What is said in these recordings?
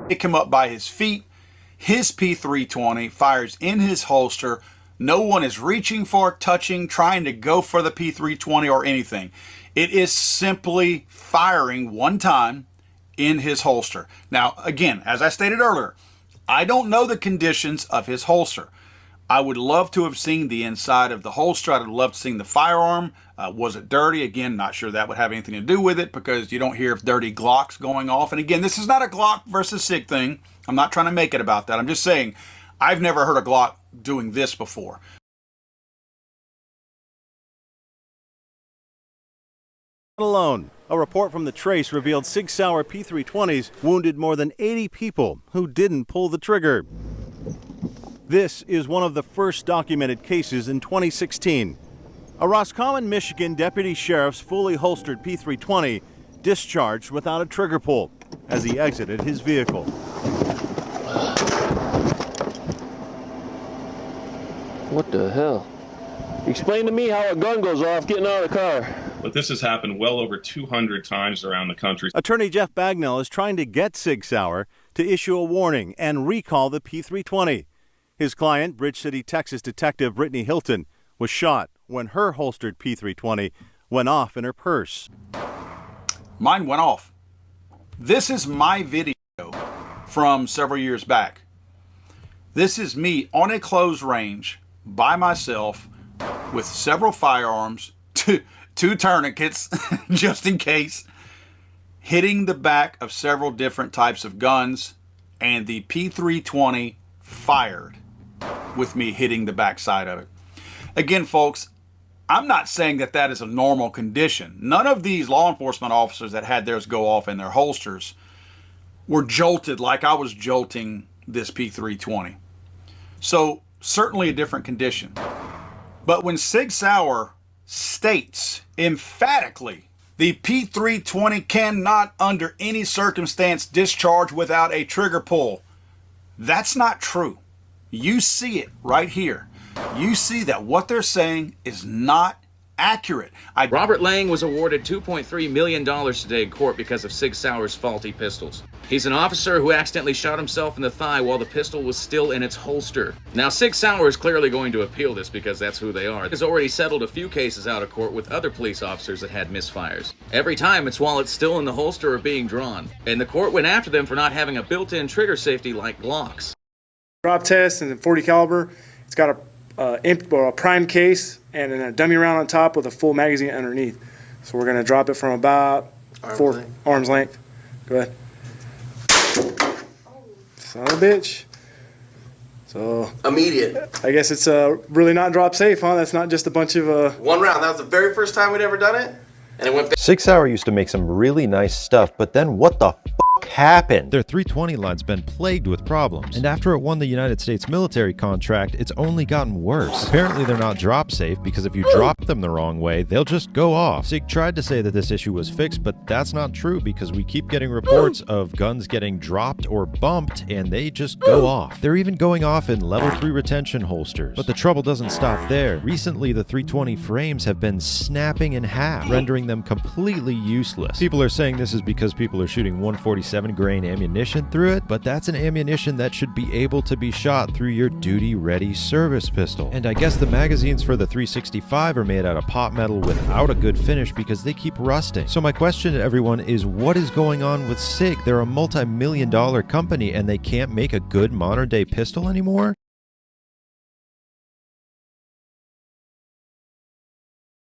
Pick him up by his feet. His P320 fires in his holster. No one is reaching for, touching, trying to go for the P320 or anything. It is simply firing one time in his holster. Now, again, as I stated earlier, I don't know the conditions of his holster. I would love to have seen the inside of the holster. I'd love to have seen the firearm. Was it dirty? Again, not sure that would have anything to do with it because you don't hear of dirty Glocks going off. And again, this is not a Glock versus SIG thing. I'm not trying to make it about that. I'm just saying I've never heard a Glock doing this before. Alone. A report from the Trace revealed Sig Sauer P320s wounded more than 80 people who didn't pull the trigger. This is one of the first documented cases in 2016. A Roscommon, Michigan deputy sheriff's fully holstered P320 discharged without a trigger pull as he exited his vehicle. What the hell? Explain to me how a gun goes off getting out of the car. But this has happened well over 200 times around the country. Attorney Jeff Bagnell is trying to get Sig Sauer to issue a warning and recall the P320. His client, Bridge City, Texas detective Brittany Hilton, was shot when her holstered P320 went off in her purse. Mine went off. This is my video from several years back. This is me on a closed range by myself with several firearms, two tourniquets just in case, hitting the back of several different types of guns, and the P320 fired with me hitting the backside of it. Again, folks, I'm not saying that that is a normal condition. None of these law enforcement officers that had theirs go off in their holsters were jolted like I was jolting this P320. So certainly a different condition. But when Sig Sauer states emphatically the P320 cannot under any circumstance discharge without a trigger pull, that's not true. You see it right here. You see that what they're saying is not accurate. Robert Lang was awarded $2.3 million today in court because of Sig Sauer's faulty pistols. He's an officer who accidentally shot himself in the thigh while the pistol was still in its holster. Now, Sig Sauer is clearly going to appeal this because that's who they are. He's already settled a few cases out of court with other police officers that had misfires. Every time it's while it's still in the holster or being drawn. And the court went after them for not having a built-in trigger safety like Glocks. Drop test and a .40 caliber. It's got a prime case and then a dummy round on top with a full magazine underneath. So we're gonna drop it from about arm's length. Go ahead. Son of a bitch. So immediate. I guess it's really not drop safe, huh? That's not just a bunch of one round. That was the very first time we'd ever done it, and it went. Sig Sauer used to make some really nice stuff, but then what the happened? Their 320 line's been plagued with problems, and after it won the United States military contract, it's only gotten worse. Apparently they're not drop safe because if you drop them the wrong way, they'll just go off. Sig tried to say that this issue was fixed, but that's not true because we keep getting reports of guns getting dropped or bumped and they just go off. They're even going off in level 3 retention holsters. But the trouble doesn't stop there. Recently, the 320 frames have been snapping in half, rendering them completely useless. People are saying this is because people are shooting 147 grain ammunition through it, but that's an ammunition that should be able to be shot through your duty-ready service pistol. And I guess the magazines for the 365 are made out of pot metal without a good finish because they keep rusting. So my question to everyone is, what is going on with SIG? They're a multi-million-dollar company and they can't make a good modern-day pistol anymore?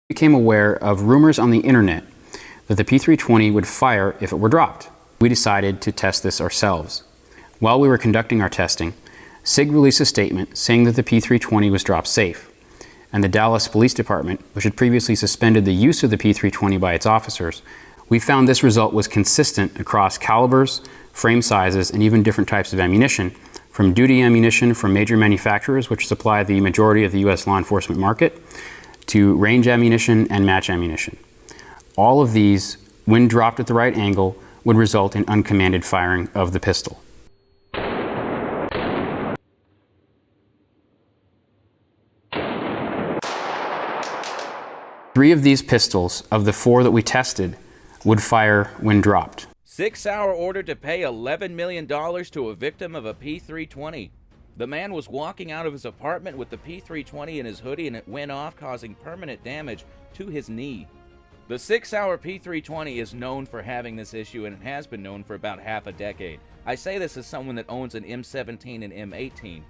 Became aware of rumors on the internet that the P320 would fire if it were dropped. We decided to test this ourselves. While we were conducting our testing, SIG released a statement saying that the P320 was drop safe, and the Dallas Police Department, which had previously suspended the use of the P320 by its officers, we found this result was consistent across calibers, frame sizes, and even different types of ammunition, from duty ammunition from major manufacturers, which supply the majority of the U.S. law enforcement market, to range ammunition and match ammunition. All of these, when dropped at the right angle, would result in uncommanded firing of the pistol. Three of these pistols, of the 4 that we tested, would fire when dropped. Sig Sauer ordered to pay $11 million to a victim of a P320. The man was walking out of his apartment with the P320 in his hoodie and it went off, causing permanent damage to his knee. The Sig Sauer P320 is known for having this issue, and it has been known for about half a decade. I say this as someone that owns an M17 and M18.